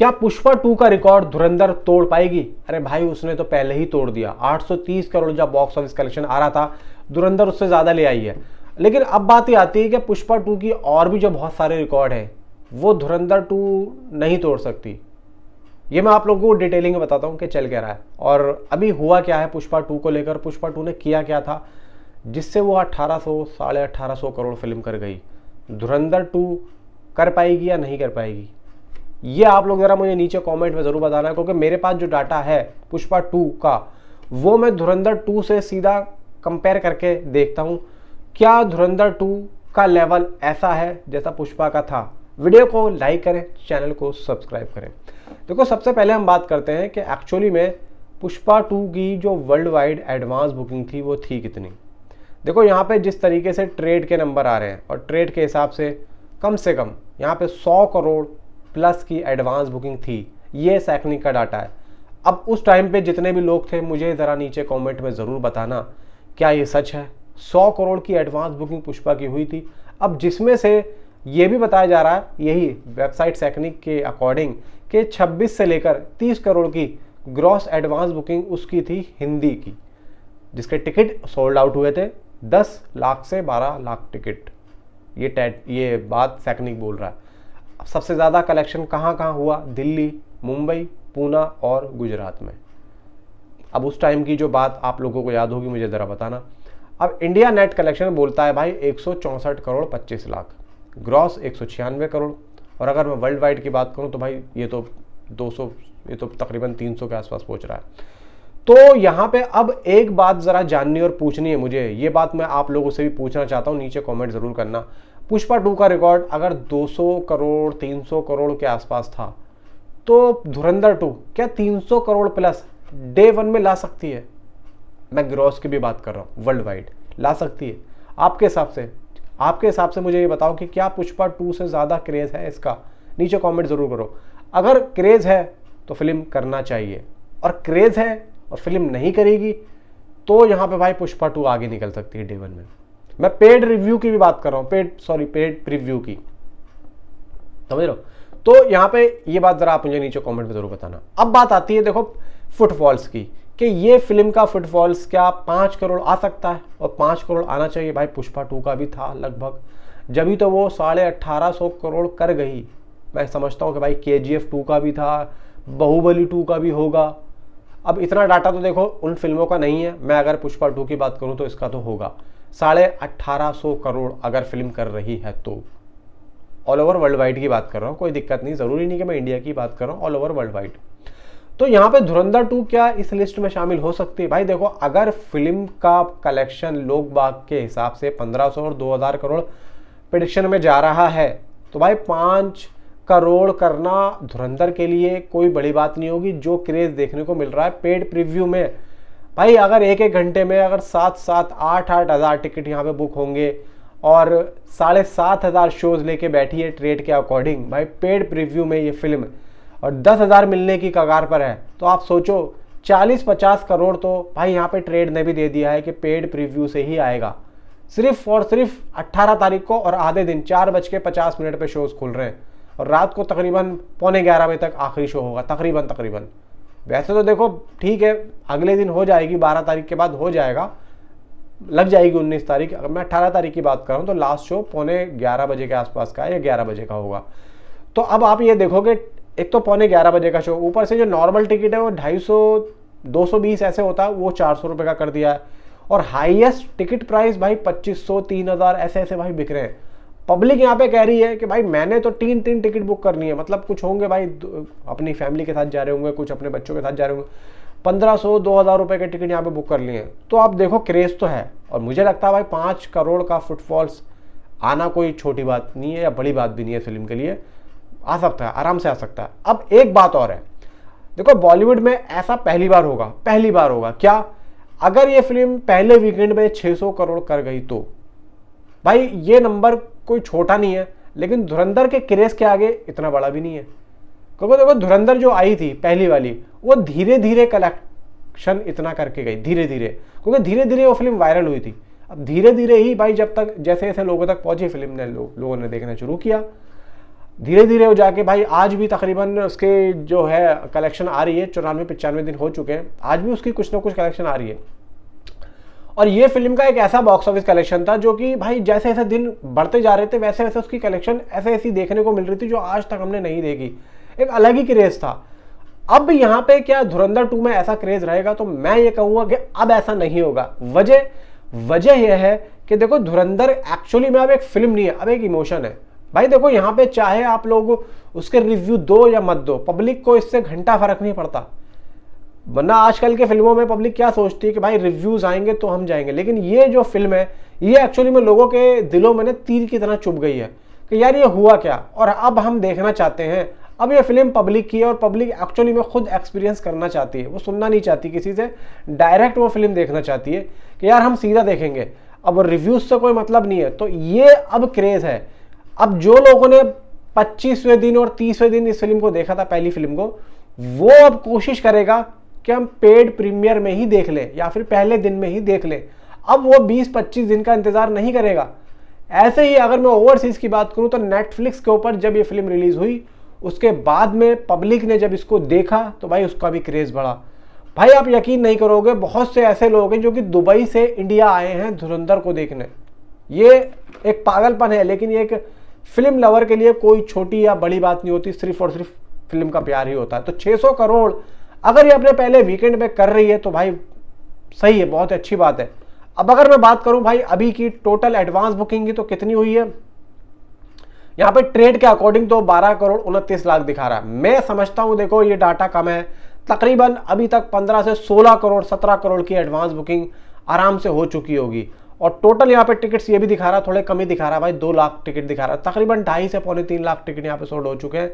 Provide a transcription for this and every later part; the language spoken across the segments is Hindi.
क्या पुष्पा 2 का रिकॉर्ड धुरंधर तोड़ पाएगी? अरे भाई उसने तो पहले ही तोड़ दिया। 830 करोड़ जब बॉक्स ऑफिस कलेक्शन आ रहा था, धुरंधर उससे ज्यादा ले आई है। लेकिन अब बात ये आती है कि पुष्पा 2 की और भी जो बहुत सारे रिकॉर्ड हैं वो धुरंधर 2 नहीं तोड़ सकती। ये मैं आप लोगों को डिटेलिंग में बताता हूँ कि चल क्या रहा है और अभी हुआ क्या है पुष्पा 2 को लेकर। पुष्पा 2 ने किया क्या था जिससे वो 1800 साढ़े 1800 करोड़ फिल्म कर गई। धुरंधर 2 कर पाएगी या नहीं कर पाएगी, ये आप लोग जरा मुझे नीचे कमेंट में जरूर बताना, क्योंकि मेरे पास जो डाटा है पुष्पा 2 का वो मैं धुरंधर 2 से सीधा कंपेयर करके देखता हूं। क्या धुरंधर 2 का लेवल ऐसा है जैसा पुष्पा का था? वीडियो को लाइक करें, चैनल को सब्सक्राइब करें। देखो सबसे पहले हम बात करते हैं कि एक्चुअली में पुष्पा 2 की जो वर्ल्ड वाइड एडवांस बुकिंग थी वो थी कितनी। देखो यहाँ पे जिस तरीके से ट्रेड के नंबर आ रहे हैं और ट्रेड के हिसाब से कम यहाँ पे 100 करोड़ प्लस की एडवांस बुकिंग थी। ये सैकनिक का डाटा है। अब उस टाइम पे जितने भी लोग थे मुझे ज़रा नीचे कमेंट में ज़रूर बताना क्या ये सच है। 100 करोड़ की एडवांस बुकिंग पुष्पा की हुई थी। अब जिसमें से ये भी बताया जा रहा है, यही वेबसाइट सैकनिक के अकॉर्डिंग, कि 26 से लेकर 30 करोड़ की ग्रॉस एडवांस बुकिंग उसकी थी हिंदी की, जिसके टिकट सोल्ड आउट हुए थे 10 लाख से 12 लाख टिकट। ये बात सैकनिक बोल रहा है। सबसे ज़्यादा कलेक्शन कहाँ कहाँ हुआ? दिल्ली, मुंबई, पूना और गुजरात में। अब उस टाइम की जो बात आप लोगों को याद होगी मुझे ज़रा बताना। अब इंडिया नेट कलेक्शन बोलता है भाई 164 करोड़ 25 लाख, ग्रॉस 196 करोड़। और अगर मैं वर्ल्ड वाइड की बात करूं तो भाई ये तो 200, ये तो तकरीबन 300 के आसपास पहुंच रहा है। तो यहाँ पे अब एक बात ज़रा जाननी और पूछनी है मुझे, ये बात मैं आप लोगों से भी पूछना चाहता हूँ, नीचे कॉमेंट ज़रूर करना। पुष्पा 2 का रिकॉर्ड अगर 200 करोड़ 300 करोड़ के आसपास था तो धुरंधर 2 क्या 300 करोड़ प्लस डे 1 में ला सकती है? मैं ग्रॉस की भी बात कर रहा हूँ, वर्ल्ड वाइड ला सकती है आपके हिसाब से मुझे ये बताओ कि क्या पुष्पा 2 से ज़्यादा क्रेज़ है इसका? नीचे कमेंट ज़रूर करो। अगर क्रेज़ है तो फिल्म करना चाहिए, और क्रेज़ है और फिल्म नहीं करेगी तो यहाँ पे भाई पुष्पा 2 आगे निकल सकती है डे 1 में। मैं पेड रिव्यू की भी बात कर रहा हूँ, पेड प्रीव्यू की, समझ रहे हो? तो यहाँ पे ये बात जरा आप मुझे नीचे कमेंट में जरूर बताना। अब बात आती है देखो फुटफॉल्स की, कि ये फिल्म का फुटफॉल्स क्या 5 करोड़ आ सकता है? और 5 करोड़ आना चाहिए भाई। पुष्पा 2 का भी था लगभग, जब तो वो 1850 करोड़ कर गई। मैं समझता हूँ कि भाई KGF 2 का भी था, बाहुबली 2 का भी होगा। अब इतना डाटा तो देखो उन फिल्मों का नहीं है। मैं अगर पुष्पा 2 की बात करूँ तो इसका तो होगा 1850 करोड़ अगर फिल्म कर रही है तो। ऑल ओवर वर्ल्ड वाइड की बात कर रहा हूँ, कोई दिक्कत नहीं, ज़रूरी नहीं कि मैं इंडिया की बात कर रहा हूँ, ऑल ओवर वर्ल्ड वाइड। तो यहाँ पे धुरंधर 2 क्या इस लिस्ट में शामिल हो सकती है? भाई देखो अगर फिल्म का कलेक्शन लोग बाग के हिसाब से 1500 और 2000 करोड़ प्रेडिक्शन में जा रहा है तो भाई 5 करोड़ करना धुरंधर के लिए कोई बड़ी बात नहीं होगी। जो क्रेज देखने को मिल रहा है पेड प्रीव्यू में, भाई अगर एक घंटे में अगर 7-8 हज़ार टिकट यहाँ पे बुक होंगे और 7,500 शोज लेके बैठी है ट्रेड के अकॉर्डिंग, भाई पेड प्रीव्यू में ये फिल्म और 10,000 मिलने की कगार पर है, तो आप सोचो 40-50 करोड़ तो भाई यहाँ पे ट्रेड ने भी दे दिया है कि पेड प्रीव्यू से ही आएगा। सिर्फ और सिर्फ 18 तारीख को और आधे दिन 4:50 पे शोज खुल रहे हैं और रात को तकरीबन 11:15 बजे तक आखिरी शो होगा। तकरीबन वैसे तो देखो ठीक है अगले दिन हो जाएगी, 12 तारीख के बाद हो जाएगा, लग जाएगी 19 तारीख। अगर मैं 18 तारीख की बात कर रहा हूँ तो लास्ट शो 11:15 बजे के आसपास का है या 11 बजे का होगा। तो अब आप ये देखोगे एक तो 11:15 बजे का शो, ऊपर से जो नॉर्मल टिकट है वो 250 220 ऐसे होता है, वो 400 रुपये का कर दिया है। और हाईएस्ट टिकट प्राइस भाई 2500 3000 ऐसे ऐसे भाई बिक रहे हैं। पब्लिक यहाँ पे कह रही है कि भाई मैंने तो 3 टिकट बुक करनी है। मतलब कुछ होंगे भाई अपनी फैमिली के साथ जा रहे होंगे, कुछ अपने बच्चों के साथ जा रहे होंगे, 1500-2000 रुपये के टिकट यहाँ पे बुक कर लिए हैं। तो आप देखो क्रेज तो है, और मुझे लगता है भाई 5 करोड़ का फुटफॉल्स आना कोई छोटी बात नहीं है या बड़ी बात भी नहीं है फिल्म के लिए। आ सकता है, आराम से आ सकता है। अब एक बात और है, देखो बॉलीवुड में ऐसा पहली बार होगा क्या, अगर ये फिल्म पहले वीकेंड में 600 करोड़ कर गई तो भाई ये नंबर कोई छोटा नहीं है, लेकिन धुरंधर के क्रेज के आगे इतना बड़ा भी नहीं है। क्योंकि देखो धुरंधर जो आई थी पहली वाली वो धीरे धीरे कलेक्शन इतना करके गई, धीरे धीरे, क्योंकि धीरे धीरे वो फिल्म वायरल हुई थी। अब धीरे धीरे ही भाई जब तक जैसे जैसे लोगों तक पहुंची फिल्म ने लोगों ने देखना शुरू किया। धीरे धीरे हो जाके भाई आज भी तकरीबन उसके जो है कलेक्शन आ रही है, 94-95 दिन हो चुके हैं, आज भी उसकी कुछ ना कुछ कलेक्शन आ रही है। और ये फिल्म का एक ऐसा बॉक्स ऑफिस कलेक्शन था जो कि भाई जैसे जैसे दिन बढ़ते जा रहे थे वैसे वैसे उसकी कलेक्शन ऐसे ऐसी देखने को मिल रही थी जो आज तक हमने नहीं देखी। एक अलग ही क्रेज था। अब यहाँ पे क्या धुरंधर 2 में ऐसा क्रेज रहेगा? तो मैं ये कहूंगा कि अब ऐसा नहीं होगा। वजह यह है कि देखो धुरंधर एक्चुअली में अब एक फिल्म नहीं है, अब एक इमोशन है। भाई देखो यहाँ पे चाहे आप लोग उसके रिव्यू दो या मत दो, पब्लिक को इससे घंटा फर्क नहीं पड़ता। वरना आजकल के फिल्मों में पब्लिक क्या सोचती है कि भाई रिव्यूज आएंगे तो हम जाएंगे, लेकिन ये जो फिल्म है ये एक्चुअली में लोगों के दिलों में तीर की तरह चुभ गई है कि यार ये हुआ क्या, और अब हम देखना चाहते हैं। अब ये फिल्म पब्लिक की है और पब्लिक एक्चुअली में खुद एक्सपीरियंस करना चाहती है, वो सुनना नहीं चाहती किसी से, डायरेक्ट वो फिल्म देखना चाहती है कि यार हम सीधा देखेंगे, अब रिव्यूज से कोई मतलब नहीं है। तो ये अब क्रेज है। अब जो लोगों ने 25वें दिन और 30वें दिन इस फिल्म को देखा था, पहली फिल्म को, वो अब कोशिश करेगा कि हम पेड प्रीमियर में ही देख लें या फिर पहले दिन में ही देख लें। अब वो 20-25 दिन का इंतजार नहीं करेगा। ऐसे ही अगर मैं ओवरसीज की बात करूं तो नेटफ्लिक्स के ऊपर जब ये फिल्म रिलीज हुई उसके बाद में पब्लिक ने जब इसको देखा तो भाई उसका भी क्रेज बढ़ा। भाई आप यकीन नहीं करोगे, बहुत से ऐसे लोग हैं जो कि दुबई से इंडिया आए हैं धुरंधर को देखने। ये एक पागलपन है, लेकिन ये एक फिल्म लवर के लिए कोई छोटी या बड़ी बात नहीं होती, सिर्फ और सिर्फ फिल्म का प्यार ही होता है। तो 600 करोड़ अगर ये अपने पहले वीकेंड में कर रही है तो भाई सही है, बहुत अच्छी बात है। अब अगर मैं बात करूं भाई अभी की टोटल एडवांस बुकिंग की तो कितनी हुई है, यहां पे ट्रेड के अकॉर्डिंग तो 12 करोड़ 29 लाख दिखा रहा है। मैं समझता हूं देखो ये डाटा कम है, तकरीबन अभी तक 15 से 16 करोड़ 17 करोड़ की एडवांस बुकिंग आराम से हो चुकी होगी। और टोटल यहाँ पे टिकट्स ये भी दिखा रहा है, थोड़े कम ही दिखा रहा है भाई, 2 लाख टिकट दिखा रहा है, तकरीबन 2.5 से पौने 3 लाख टिकट यहाँ पे सोल्ड हो चुके हैं।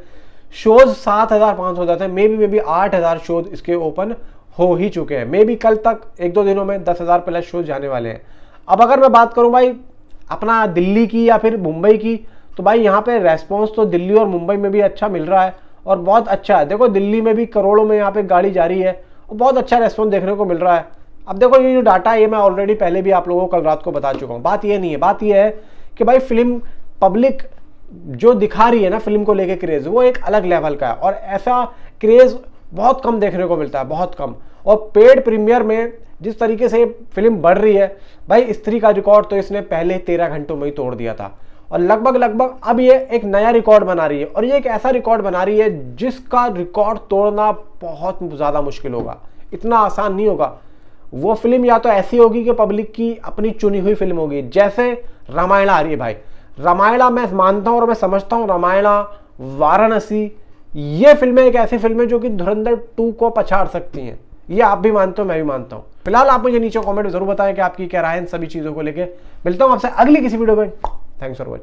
शोज 7,500 थे, मे बी 8,000 शोज इसके ओपन हो ही चुके हैं। मे बी कल तक 1-2 दिनों में 10,000 प्लस शोज जाने वाले हैं। अब अगर मैं बात करूं भाई अपना दिल्ली की या फिर मुंबई की, तो भाई यहाँ पे रेस्पॉन्स तो दिल्ली और मुंबई में भी अच्छा मिल रहा है और बहुत अच्छा है। देखो दिल्ली में भी करोड़ों में यहाँ पे गाड़ी जा रही है और बहुत अच्छा रेस्पॉन्स देखने को मिल रहा है। अब देखो ये जो डाटा है ये मैं ऑलरेडी पहले भी आप लोगों को कल रात को बता चुका हूँ। बात ये नहीं है, बात ये है कि भाई फिल्म पब्लिक जो दिखा रही है ना फिल्म को लेके क्रेज, वो एक अलग लेवल का है और ऐसा क्रेज बहुत कम देखने को मिलता है, बहुत कम। और पेड प्रीमियर में जिस तरीके से फिल्म बढ़ रही है भाई, स्त्री का रिकॉर्ड तो इसने पहले 13 घंटों में ही तोड़ दिया था और लगभग अब ये एक नया रिकॉर्ड बना रही है। और ये एक ऐसा रिकॉर्ड बना रही है जिसका रिकॉर्ड तोड़ना बहुत ज़्यादा मुश्किल होगा, इतना आसान नहीं होगा। वो फिल्म या तो ऐसी होगी कि पब्लिक की अपनी चुनी हुई फिल्म होगी, जैसे रामायण आ रही है भाई। रामायण मैं मानता हूं और मैं समझता हूं रामायण, वाराणसी, ये फिल्में एक ऐसी फिल्म है जो कि धुरंधर 2 को पछाड़ सकती हैं। ये आप भी मानते हो, मैं भी मानता हूं। फिलहाल आप मुझे नीचे कमेंट जरूर बताएं कि आपकी क्या राय है इन सभी चीजों को लेके। मिलता हूं आपसे अगली किसी वीडियो में। Thanks for watching.